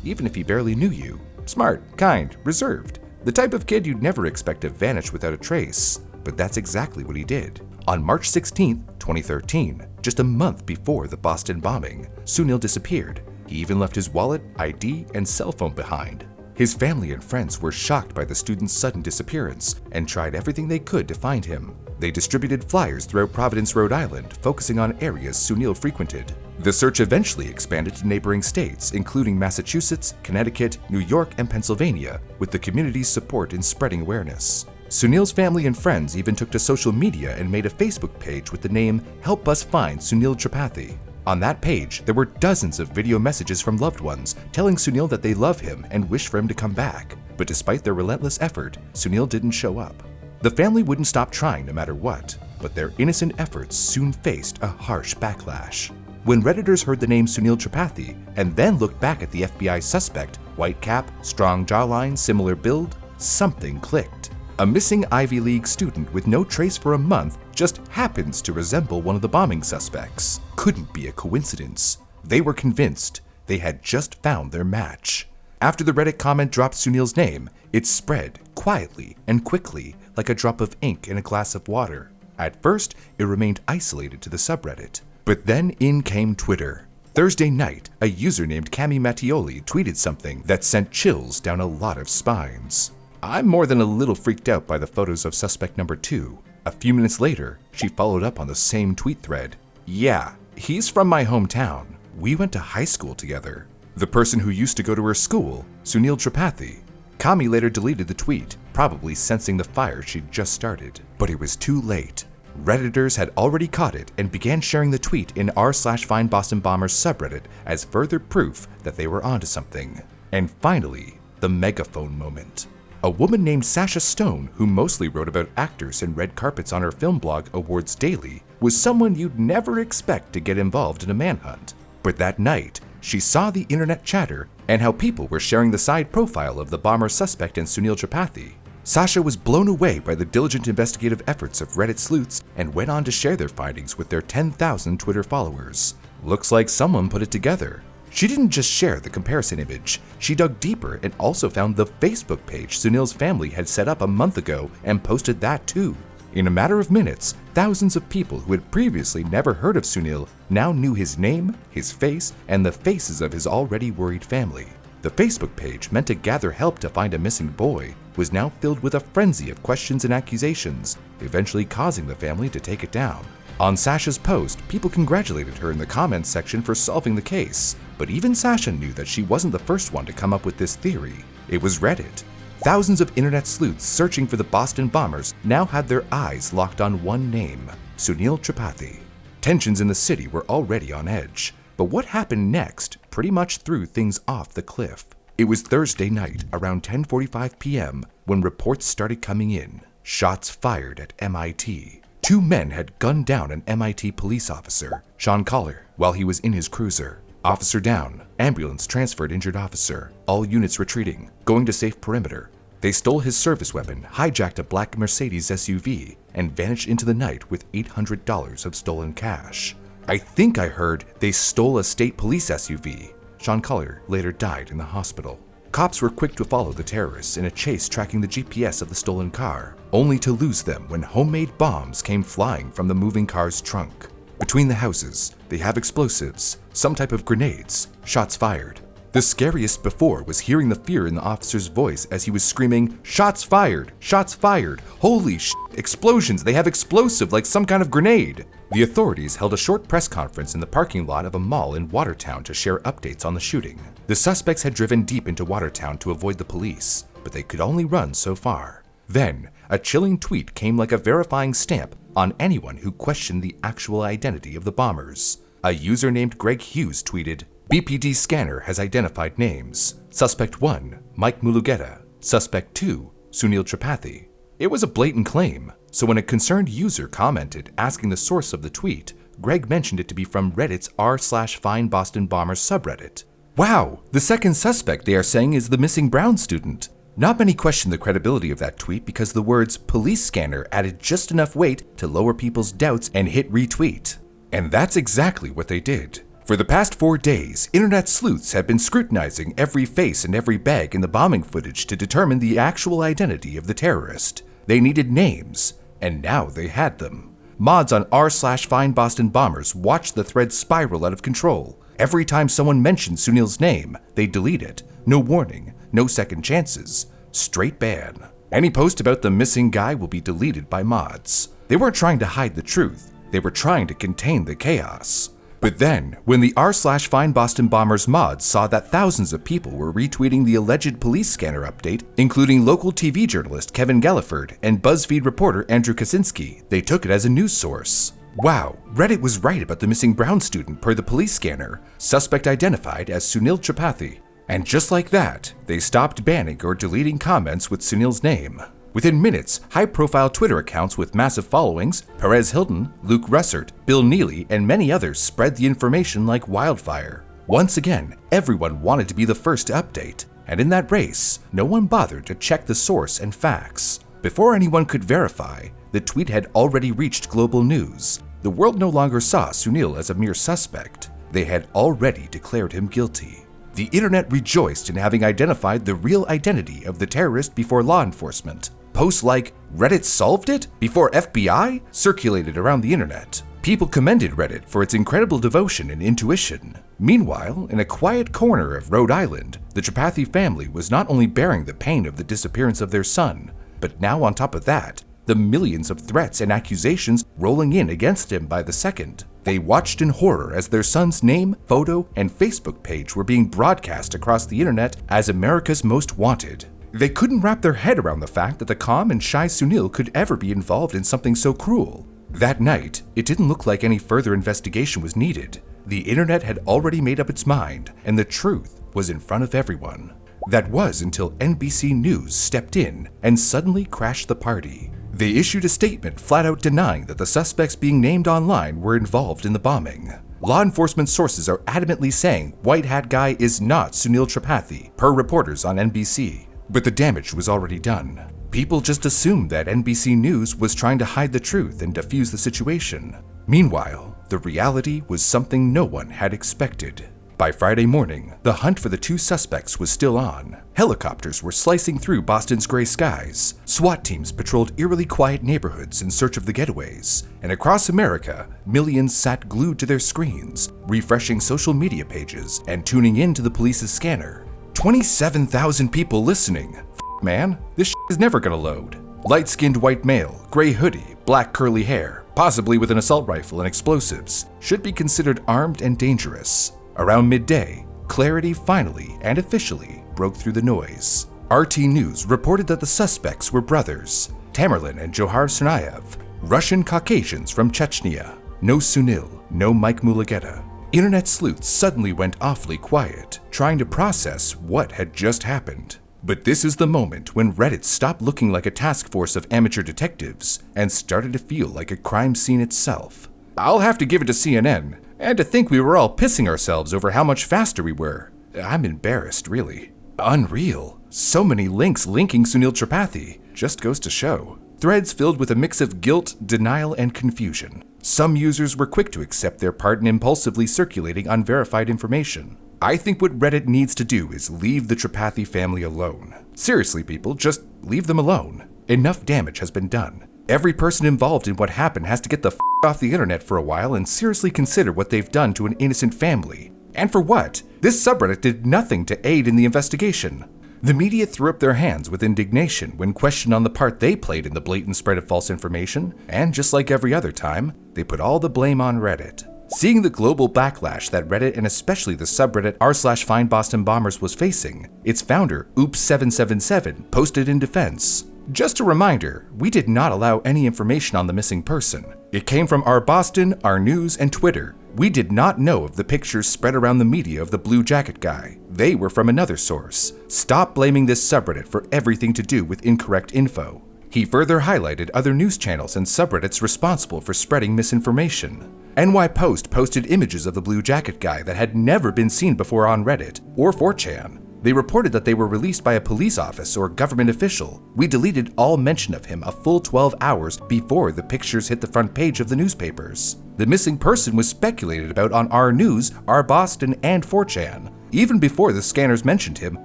even if he barely knew you. Smart, kind, reserved. The type of kid you'd never expect to vanish without a trace. But that's exactly what he did. On March 16, 2013, just a month before the Boston bombing, Sunil disappeared. He even left his wallet, ID, and cell phone behind. His family and friends were shocked by the student's sudden disappearance and tried everything they could to find him. They distributed flyers throughout Providence, Rhode Island, focusing on areas Sunil frequented. The search eventually expanded to neighboring states, including Massachusetts, Connecticut, New York, and Pennsylvania, with the community's support in spreading awareness. Sunil's family and friends even took to social media and made a Facebook page with the name Help Us Find Sunil Tripathi. On that page, there were dozens of video messages from loved ones telling Sunil that they love him and wish for him to come back. But despite their relentless effort, Sunil didn't show up. The family wouldn't stop trying no matter what, but their innocent efforts soon faced a harsh backlash. When Redditors heard the name Sunil Tripathi and then looked back at the FBI suspect, white cap, strong jawline, similar build, something clicked. A missing Ivy League student with no trace for a month just happens to resemble one of the bombing suspects. Couldn't be a coincidence. They were convinced they had just found their match. After the Reddit comment dropped Sunil's name, it spread quietly and quickly like a drop of ink in a glass of water. At first, it remained isolated to the subreddit. But then in came Twitter. Thursday night, a user named Cami Mattioli tweeted something that sent chills down a lot of spines. I'm more than a little freaked out by the photos of suspect number 2. A few minutes later, she followed up on the same tweet thread. Yeah, he's from my hometown. We went to high school together. The person who used to go to her school, Sunil Tripathi. Kami later deleted the tweet, probably sensing the fire she'd just started. But it was too late. Redditors had already caught it and began sharing the tweet in r/FindBostonBombers subreddit as further proof that they were onto something. And finally, the megaphone moment. A woman named Sasha Stone, who mostly wrote about actors and red carpets on her film blog Awards Daily, was someone you'd never expect to get involved in a manhunt. But that night, she saw the internet chatter and how people were sharing the side profile of the bomber suspect and Sunil Tripathi. Sasha was blown away by the diligent investigative efforts of Reddit sleuths and went on to share their findings with their 10,000 Twitter followers. Looks like someone put it together. She didn't just share the comparison image, she dug deeper and also found the Facebook page Sunil's family had set up a month ago and posted that too. In a matter of minutes, thousands of people who had previously never heard of Sunil now knew his name, his face, and the faces of his already worried family. The Facebook page, meant to gather help to find a missing boy, was now filled with a frenzy of questions and accusations, eventually causing the family to take it down. On Sasha's post, people congratulated her in the comments section for solving the case, but even Sasha knew that she wasn't the first one to come up with this theory. It was Reddit. Thousands of internet sleuths searching for the Boston bombers now had their eyes locked on one name, Sunil Tripathi. Tensions in the city were already on edge, but what happened next pretty much threw things off the cliff. It was Thursday night around 10:45 p.m. when reports started coming in. Shots fired at MIT. 2 men had gunned down an MIT police officer, Sean Collar, while he was in his cruiser. Officer down. Ambulance transferred injured officer. All units retreating, going to safe perimeter. They stole his service weapon, hijacked a black Mercedes SUV, and vanished into the night with $800 of stolen cash. I think I heard they stole a state police SUV. Sean Collar later died in the hospital. Cops were quick to follow the terrorists in a chase tracking the GPS of the stolen car, only to lose them when homemade bombs came flying from the moving car's trunk. Between the houses, they have explosives, some type of grenades, shots fired. The scariest before was hearing the fear in the officer's voice as he was screaming, "Shots fired! Shots fired! Holy shit! Explosions! They have explosive like some kind of grenade!" The authorities held a short press conference in the parking lot of a mall in Watertown to share updates on the shooting. The suspects had driven deep into Watertown to avoid the police, but they could only run so far. Then, a chilling tweet came like a verifying stamp on anyone who questioned the actual identity of the bombers. A user named Greg Hughes tweeted, "BPD scanner has identified names. Suspect 1, Mike Mulugeta. Suspect 2, Sunil Tripathi." It was a blatant claim, so when a concerned user commented asking the source of the tweet, Greg mentioned it to be from Reddit's r/FindBostonBombers subreddit. Wow, the second suspect they are saying is the missing Brown student. Not many questioned the credibility of that tweet because the words police scanner added just enough weight to lower people's doubts and hit retweet. And that's exactly what they did. For the past 4 days, internet sleuths have been scrutinizing every face and every bag in the bombing footage to determine the actual identity of the terrorist. They needed names, and now they had them. Mods on r/FindBostonBombers watched the thread spiral out of control. Every time someone mentioned Sunil's name, they delete it. No warning, no second chances, straight ban. Any post about the missing guy will be deleted by mods. They weren't trying to hide the truth, they were trying to contain the chaos. But then, when the r/FindBostonBombers mods saw that thousands of people were retweeting the alleged police scanner update, including local TV journalist Kevin Galliford and BuzzFeed reporter Andrew Kaczynski, they took it as a news source. Wow, Reddit was right about the missing Brown student per the police scanner, suspect identified as Sunil Tripathi. And just like that, they stopped banning or deleting comments with Sunil's name. Within minutes, high-profile Twitter accounts with massive followings, Perez Hilton, Luke Russert, Bill Neely, and many others spread the information like wildfire. Once again, everyone wanted to be the first to update, and in that race, no one bothered to check the source and facts. Before anyone could verify, the tweet had already reached global news. The world no longer saw Sunil as a mere suspect. They had already declared him guilty. The internet rejoiced in having identified the real identity of the terrorist before law enforcement. Posts like, "Reddit solved it?" before FBI circulated around the internet. People commended Reddit for its incredible devotion and intuition. Meanwhile, in a quiet corner of Rhode Island, the Tripathi family was not only bearing the pain of the disappearance of their son, but now on top of that, the millions of threats and accusations rolling in against him by the second. They watched in horror as their son's name, photo, and Facebook page were being broadcast across the internet as America's most wanted. They couldn't wrap their head around the fact that the calm and shy Sunil could ever be involved in something so cruel. That night, it didn't look like any further investigation was needed. The internet had already made up its mind, and the truth was in front of everyone. That was until NBC News stepped in and suddenly crashed the party. They issued a statement flat out denying that the suspects being named online were involved in the bombing. Law enforcement sources are adamantly saying White Hat Guy is not Sunil Tripathi, per reporters on NBC. But the damage was already done. People just assumed that NBC News was trying to hide the truth and defuse the situation. Meanwhile, the reality was something no one had expected. By Friday morning, the hunt for the two suspects was still on. Helicopters were slicing through Boston's gray skies. SWAT teams patrolled eerily quiet neighborhoods in search of the getaways. And across America, millions sat glued to their screens, refreshing social media pages and tuning in to the police's scanner. 27,000 people listening. Man, this is never gonna load. Light-skinned white male, gray hoodie, black curly hair, possibly with an assault rifle and explosives, should be considered armed and dangerous. Around midday, clarity finally and officially broke through the noise. RT News reported that the suspects were brothers, Tamerlan and Johar Tsarnaev, Russian Caucasians from Chechnya. No Sunil, no Mike Mulugeta. Internet sleuths suddenly went awfully quiet, trying to process what had just happened. But this is the moment when Reddit stopped looking like a task force of amateur detectives and started to feel like a crime scene itself. I'll have to give it to CNN. And to think we were all pissing ourselves over how much faster we were. I'm embarrassed, really. Unreal. So many links linking Sunil Tripathi. Just goes to show. Threads filled with a mix of guilt, denial, and confusion. Some users were quick to accept their part in impulsively circulating unverified information. I think what Reddit needs to do is leave the Tripathi family alone. Seriously, people, just leave them alone. Enough damage has been done. Every person involved in what happened has to get the f off the internet for a while and seriously consider what they've done to an innocent family. And for what? This subreddit did nothing to aid in the investigation. The media threw up their hands with indignation when questioned on the part they played in the blatant spread of false information, and just like every other time, they put all the blame on Reddit. Seeing the global backlash that Reddit and especially the subreddit r/FindBostonBombers was facing, its founder, Oops777, posted in defense. Just a reminder, we did not allow any information on the missing person. It came from our Boston, our news, and Twitter. We did not know of the pictures spread around the media of the blue jacket guy. They were from another source. Stop blaming this subreddit for everything to do with incorrect info. He further highlighted other news channels and subreddits responsible for spreading misinformation. NY Post posted images of the blue jacket guy that had never been seen before on Reddit or 4chan. They reported that they were released by a police office or government official. We deleted all mention of him a full 12 hours before the pictures hit the front page of the newspapers. The missing person was speculated about on our news, our Boston, and 4chan. Even before the scanners mentioned him,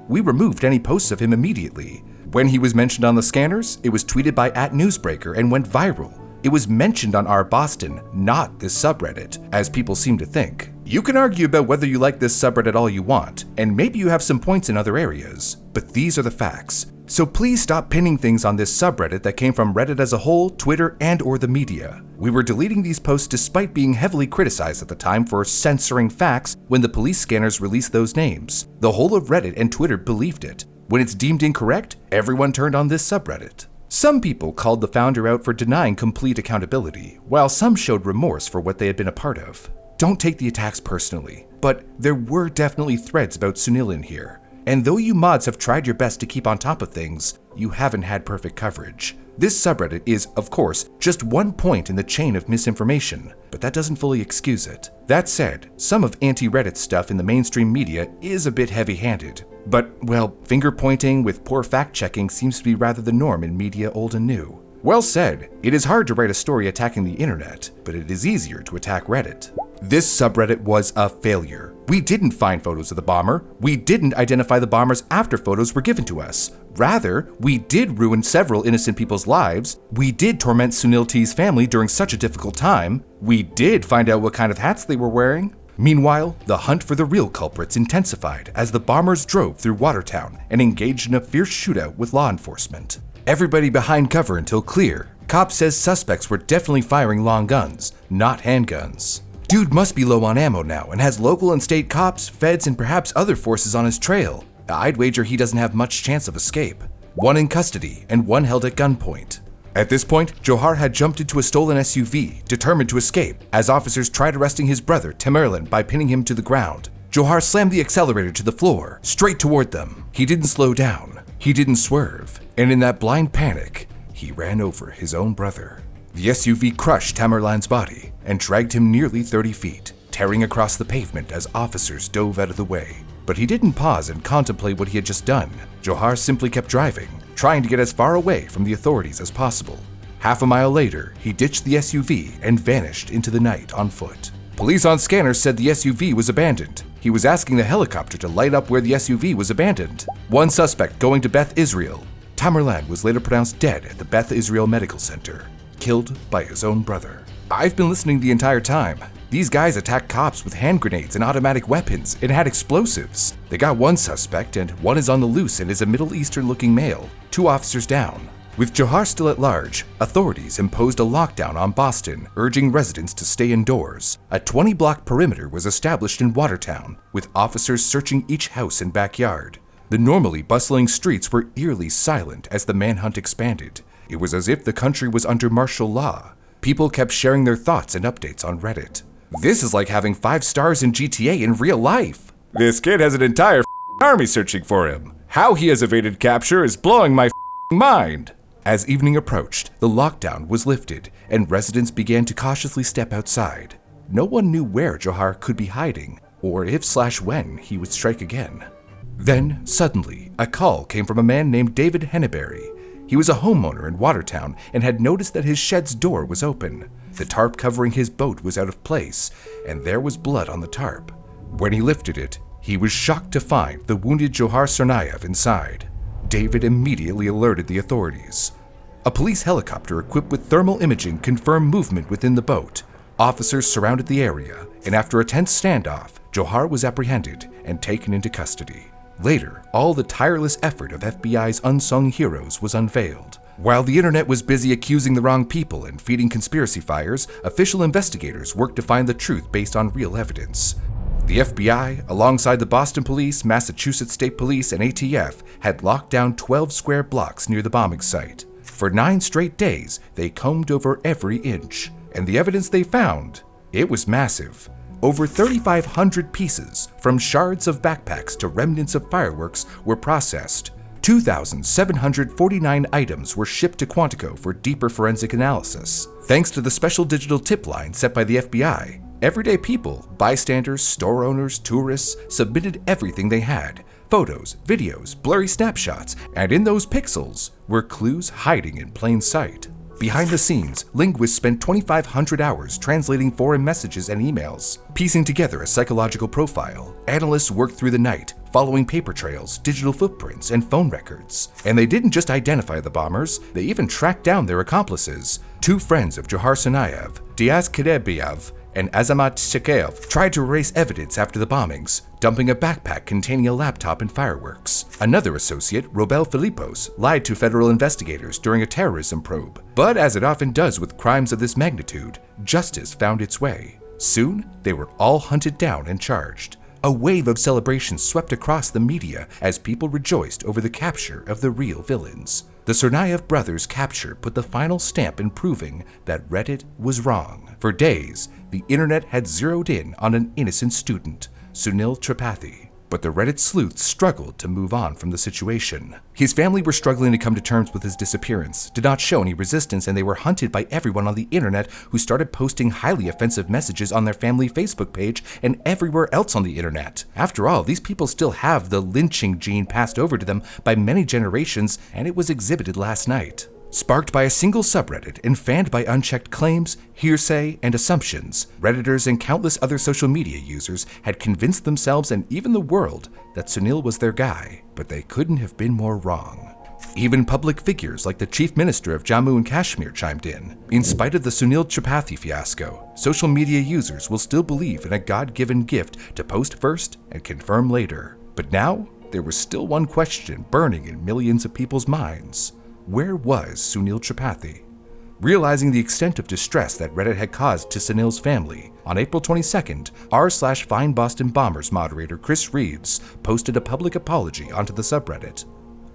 we removed any posts of him immediately. When he was mentioned on the scanners, it was tweeted by @Newsbreaker and went viral. It was mentioned on our Boston, not this subreddit, as people seem to think. You can argue about whether you like this subreddit all you want, and maybe you have some points in other areas, but these are the facts. So please stop pinning things on this subreddit that came from Reddit as a whole, Twitter, and or the media. We were deleting these posts despite being heavily criticized at the time for censoring facts when the police scanners released those names. The whole of Reddit and Twitter believed it. When it's deemed incorrect, everyone turned on this subreddit. Some people called the founder out for denying complete accountability, while some showed remorse for what they had been a part of. Don't take the attacks personally, but there were definitely threads about Sunil in here. And though you mods have tried your best to keep on top of things, you haven't had perfect coverage. This subreddit is, of course, just one point in the chain of misinformation, but that doesn't fully excuse it. That said, some of anti-Reddit stuff in the mainstream media is a bit heavy-handed. But, well, finger-pointing with poor fact-checking seems to be rather the norm in media old and new. Well said, it is hard to write a story attacking the internet, but it is easier to attack Reddit. This subreddit was a failure. We didn't find photos of the bomber. We didn't identify the bombers after photos were given to us. Rather, we did ruin several innocent people's lives. We did torment Sunil T's family during such a difficult time. We did find out what kind of hats they were wearing. Meanwhile, the hunt for the real culprits intensified as the bombers drove through Watertown and engaged in a fierce shootout with law enforcement. Everybody behind cover until clear. Cop says suspects were definitely firing long guns, not handguns. Dude must be low on ammo now and has local and state cops, feds, and perhaps other forces on his trail. I'd wager he doesn't have much chance of escape. One in custody and one held at gunpoint. At this point, Johar had jumped into a stolen SUV, determined to escape, as officers tried arresting his brother, Tamerlan, by pinning him to the ground. Johar slammed the accelerator to the floor, straight toward them. He didn't slow down. He didn't swerve. And in that blind panic, he ran over his own brother. The SUV crushed Tamerlan's body and dragged him nearly 30 feet, tearing across the pavement as officers dove out of the way. But he didn't pause and contemplate what he had just done. Johar simply kept driving, trying to get as far away from the authorities as possible. Half a mile later, he ditched the SUV and vanished into the night on foot. Police on scanners said the SUV was abandoned. He was asking the helicopter to light up where the SUV was abandoned. One suspect going to Beth Israel. Tamerlan was later pronounced dead at the Beth Israel Medical Center, killed by his own brother. I've been listening the entire time. These guys attacked cops with hand grenades and automatic weapons and had explosives. They got one suspect and one is on the loose and is a Middle Eastern looking male, 2 officers down. With Johar still at large, authorities imposed a lockdown on Boston, urging residents to stay indoors. A 20-block perimeter was established in Watertown, with officers searching each house and backyard. The normally bustling streets were eerily silent as the manhunt expanded. It was as if the country was under martial law. People kept sharing their thoughts and updates on Reddit. This is like having 5 stars in GTA in real life. This kid has an entire army searching for him. How he has evaded capture is blowing my mind. As evening approached, the lockdown was lifted, and residents began to cautiously step outside. No one knew where Johar could be hiding, or if/when he would strike again. Then, suddenly, a call came from a man named David Henneberry. He was a homeowner in Watertown and had noticed that his shed's door was open. The tarp covering his boat was out of place, and there was blood on the tarp. When he lifted it, he was shocked to find the wounded Johar Tsarnaev inside. David immediately alerted the authorities. A police helicopter equipped with thermal imaging confirmed movement within the boat. Officers surrounded the area, and after a tense standoff, Johar was apprehended and taken into custody. Later, all the tireless effort of FBI's unsung heroes was unveiled. While the internet was busy accusing the wrong people and feeding conspiracy fires, official investigators worked to find the truth based on real evidence. The FBI, alongside the Boston Police, Massachusetts State Police, and ATF, had locked down 12 square blocks near the bombing site. For 9 straight days, they combed over every inch, and the evidence they found, it was massive. Over 3,500 pieces, from shards of backpacks to remnants of fireworks, were processed. 2,749 items were shipped to Quantico for deeper forensic analysis. Thanks to the special digital tip line set by the FBI, everyday people, bystanders, store owners, tourists, submitted everything they had. Photos, videos, blurry snapshots, and in those pixels were clues hiding in plain sight. Behind the scenes, linguists spent 2,500 hours translating foreign messages and emails, piecing together a psychological profile. Analysts worked through the night, following paper trails, digital footprints, and phone records. And they didn't just identify the bombers, they even tracked down their accomplices. 2 friends of Johar Tsarnaev, Diaz Kerebiev and Azamat Shekeov, tried to erase evidence after the bombings, dumping a backpack containing a laptop and fireworks. Another associate, Robel Philippos, lied to federal investigators during a terrorism probe. But as it often does with crimes of this magnitude, justice found its way. Soon, they were all hunted down and charged. A wave of celebrations swept across the media as people rejoiced over the capture of the real villains. The Tsarnaev brothers' capture put the final stamp in proving that Reddit was wrong. For days, the internet had zeroed in on an innocent student, Sunil Tripathi. But the Reddit sleuths struggled to move on from the situation. His family were struggling to come to terms with his disappearance, did not show any resistance, and they were hunted by everyone on the internet who started posting highly offensive messages on their family Facebook page and everywhere else on the internet. After all, these people still have the lynching gene passed over to them by many generations, and it was exhibited last night. Sparked by a single subreddit and fanned by unchecked claims, hearsay, and assumptions, Redditors and countless other social media users had convinced themselves and even the world that Sunil was their guy, but they couldn't have been more wrong. Even public figures like the Chief Minister of Jammu and Kashmir chimed in. In spite of the Sunil Tripathi fiasco, social media users will still believe in a God-given gift to post first and confirm later. But now, there was still one question burning in millions of people's minds. Where was Sunil Tripathi? Realizing the extent of distress that Reddit had caused to Sunil's family, on April 22nd, r/Find Boston Bombers moderator Chris Reeves posted a public apology onto the subreddit.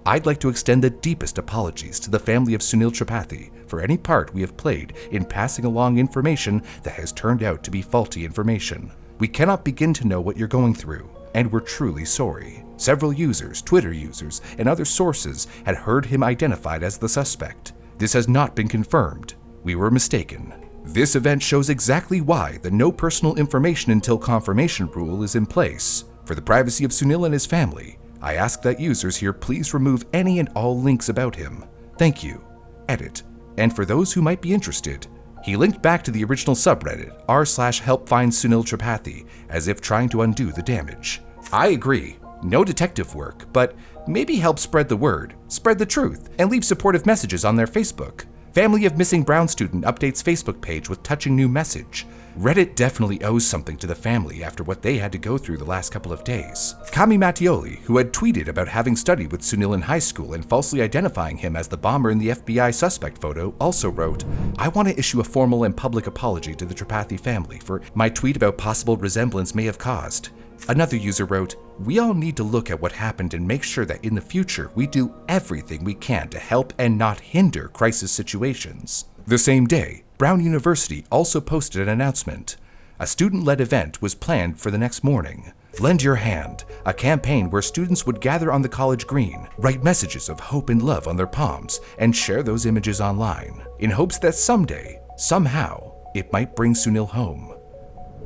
I'd like to extend the deepest apologies to the family of Sunil Tripathi for any part we have played in passing along information that has turned out to be faulty information. We cannot begin to know what you're going through, and we're truly sorry. Several users, Twitter users, and other sources had heard him identified as the suspect. This has not been confirmed. We were mistaken. This event shows exactly why the no personal information until confirmation rule is in place. For the privacy of Sunil and his family, I ask that users here please remove any and all links about him. Thank you. Edit. And for those who might be interested, he linked back to the original subreddit r/helpfindSunil as if trying to undo the damage. I agree, no detective work, but maybe help spread the word, spread the truth, and leave supportive messages on their Facebook. Family of Missing Brown Student updates Facebook page with touching new message. Reddit definitely owes something to the family after what they had to go through the last couple of days. Kami Mattioli, who had tweeted about having studied with Sunil in high school and falsely identifying him as the bomber in the FBI suspect photo, also wrote, "I want to issue a formal and public apology to the Tripathi family for my tweet about possible resemblance may have caused." Another user wrote, "We all need to look at what happened and make sure that in the future we do everything we can to help and not hinder crisis situations." The same day, Brown University also posted an announcement. A student-led event was planned for the next morning. Lend Your Hand, a campaign where students would gather on the college green, write messages of hope and love on their palms, and share those images online, in hopes that someday, somehow, it might bring Sunil home.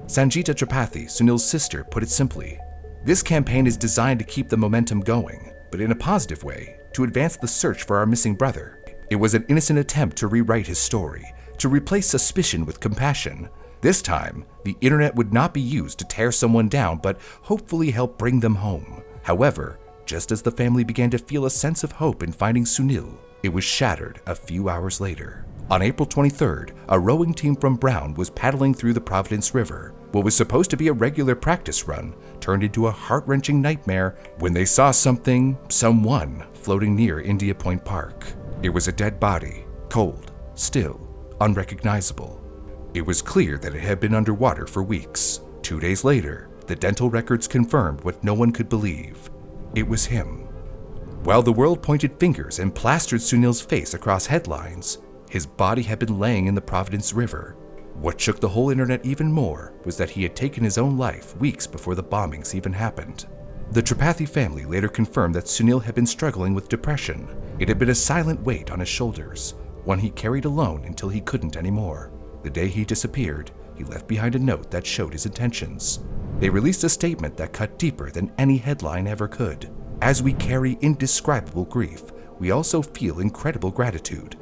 Sanjita Tripathi, Sunil's sister, put it simply, "This campaign is designed to keep the momentum going, but in a positive way, to advance the search for our missing brother. It was an innocent attempt to rewrite his story, to replace suspicion with compassion. This time, the internet would not be used to tear someone down, but hopefully help bring them home." However, just as the family began to feel a sense of hope in finding Sunil, it was shattered a few hours later. On April 23rd, a rowing team from Brown was paddling through the Providence River. What was supposed to be a regular practice run turned into a heart-wrenching nightmare when they saw someone floating near India Point Park. It was a dead body, cold, still, unrecognizable. It was clear that it had been underwater for weeks. 2 days later, the dental records confirmed what no one could believe. It was him. While the world pointed fingers and plastered Sunil's face across headlines, his body had been laying in the Providence River. What shook the whole internet even more was that he had taken his own life weeks before the bombings even happened. The Tripathi family later confirmed that Sunil had been struggling with depression. It had been a silent weight on his shoulders, one he carried alone until he couldn't anymore. The day he disappeared, he left behind a note that showed his intentions. They released a statement that cut deeper than any headline ever could. "As we carry indescribable grief, we also feel incredible gratitude.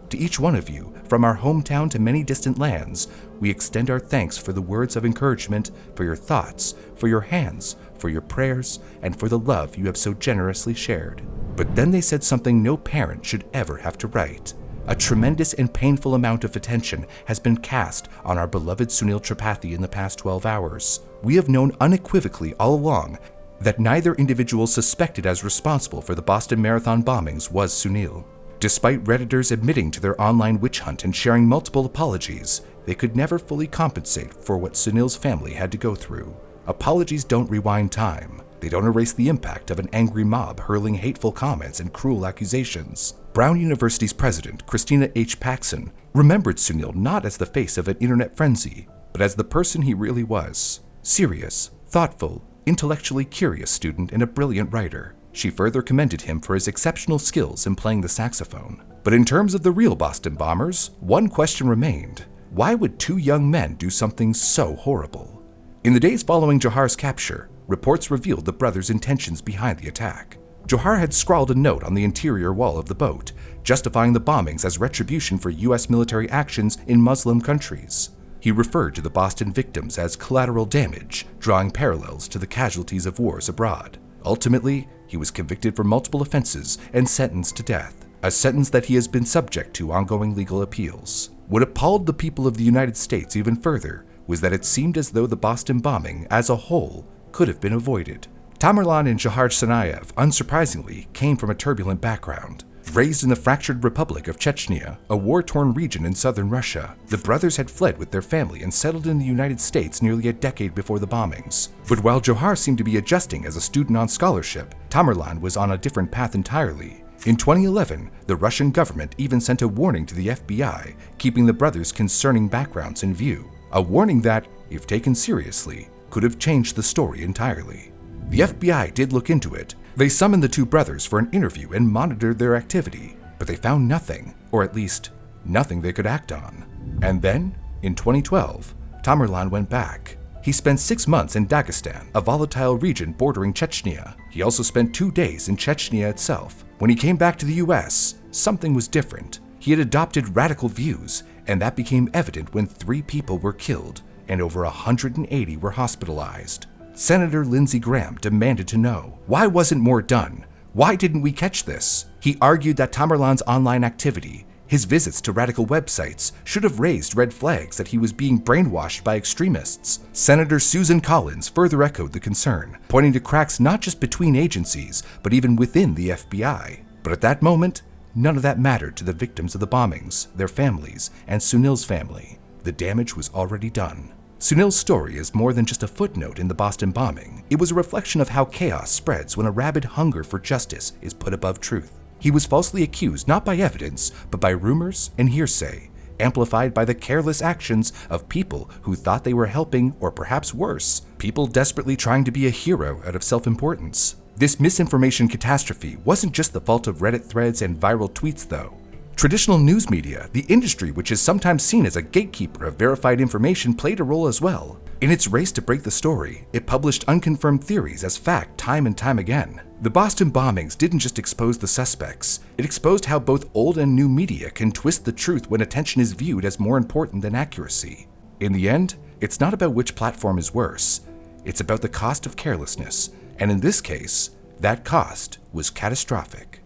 To each one of you, from our hometown to many distant lands, we extend our thanks for the words of encouragement, for your thoughts, for your hands, for your prayers, and for the love you have so generously shared." But then they said something no parent should ever have to write. "A tremendous and painful amount of attention has been cast on our beloved Sunil Tripathi in the past 12 hours. We have known unequivocally all along that neither individual suspected as responsible for the Boston Marathon bombings was Sunil. Despite Redditors admitting to their online witch hunt and sharing multiple apologies, they could never fully compensate for what Sunil's family had to go through. Apologies don't rewind time. They don't erase the impact of an angry mob hurling hateful comments and cruel accusations." Brown University's president, Christina H. Paxson, remembered Sunil not as the face of an internet frenzy, but as the person he really was. Serious, thoughtful, intellectually curious student and a brilliant writer. She further commended him for his exceptional skills in playing the saxophone. But in terms of the real Boston bombers, one question remained. Why would two young men do something so horrible? In the days following Johar's capture, reports revealed the brothers' intentions behind the attack. Johar had scrawled a note on the interior wall of the boat, justifying the bombings as retribution for U.S. military actions in Muslim countries. He referred to the Boston victims as collateral damage, drawing parallels to the casualties of wars abroad. Ultimately, he was convicted for multiple offenses and sentenced to death, a sentence that he has been subject to ongoing legal appeals. What appalled the people of the United States even further was that it seemed as though the Boston bombing as a whole could have been avoided. Tamerlan and Jahar Tsarnaev, unsurprisingly, came from a turbulent background. Raised in the fractured Republic of Chechnya, a war-torn region in southern Russia, the brothers had fled with their family and settled in the United States nearly a decade before the bombings. But while Johar seemed to be adjusting as a student on scholarship, Tamerlan was on a different path entirely. In 2011, the Russian government even sent a warning to the FBI, keeping the brothers' concerning backgrounds in view. A warning that, if taken seriously, could have changed the story entirely. The FBI did look into it. They summoned the two brothers for an interview and monitored their activity, but they found nothing, or at least, nothing they could act on. And then, In 2012, Tamerlan went back. He spent 6 months in Dagestan, a volatile region bordering Chechnya. He also spent 2 days in Chechnya itself. When he came back to the US, something was different. He had adopted radical views, and that became evident when 3 people were killed and over 180 were hospitalized. Senator Lindsey Graham demanded to know, why wasn't more done? Why didn't we catch this? He argued that Tamerlan's online activity, his visits to radical websites, should have raised red flags that he was being brainwashed by extremists. Senator Susan Collins further echoed the concern, pointing to cracks not just between agencies, but even within the FBI. But at that moment, none of that mattered to the victims of the bombings, their families, and Sunil's family. The damage was already done. Sunil's story is more than just a footnote in the Boston bombing. It was a reflection of how chaos spreads when a rabid hunger for justice is put above truth. He was falsely accused not by evidence, but by rumors and hearsay, amplified by the careless actions of people who thought they were helping, or perhaps worse, people desperately trying to be a hero out of self-importance. This misinformation catastrophe wasn't just the fault of Reddit threads and viral tweets, though. Traditional news media, the industry which is sometimes seen as a gatekeeper of verified information, played a role as well. In its race to break the story, it published unconfirmed theories as fact time and time again. The Boston bombings didn't just expose the suspects, it exposed how both old and new media can twist the truth when attention is viewed as more important than accuracy. In the end, it's not about which platform is worse, it's about the cost of carelessness, and in this case, that cost was catastrophic.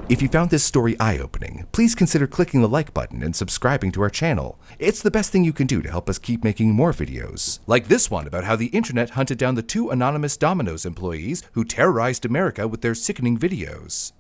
If you found this story eye-opening, please consider clicking the like button and subscribing to our channel. It's the best thing you can do to help us keep making more videos. Like this one about how the internet hunted down the 2 anonymous Domino's employees who terrorized America with their sickening videos.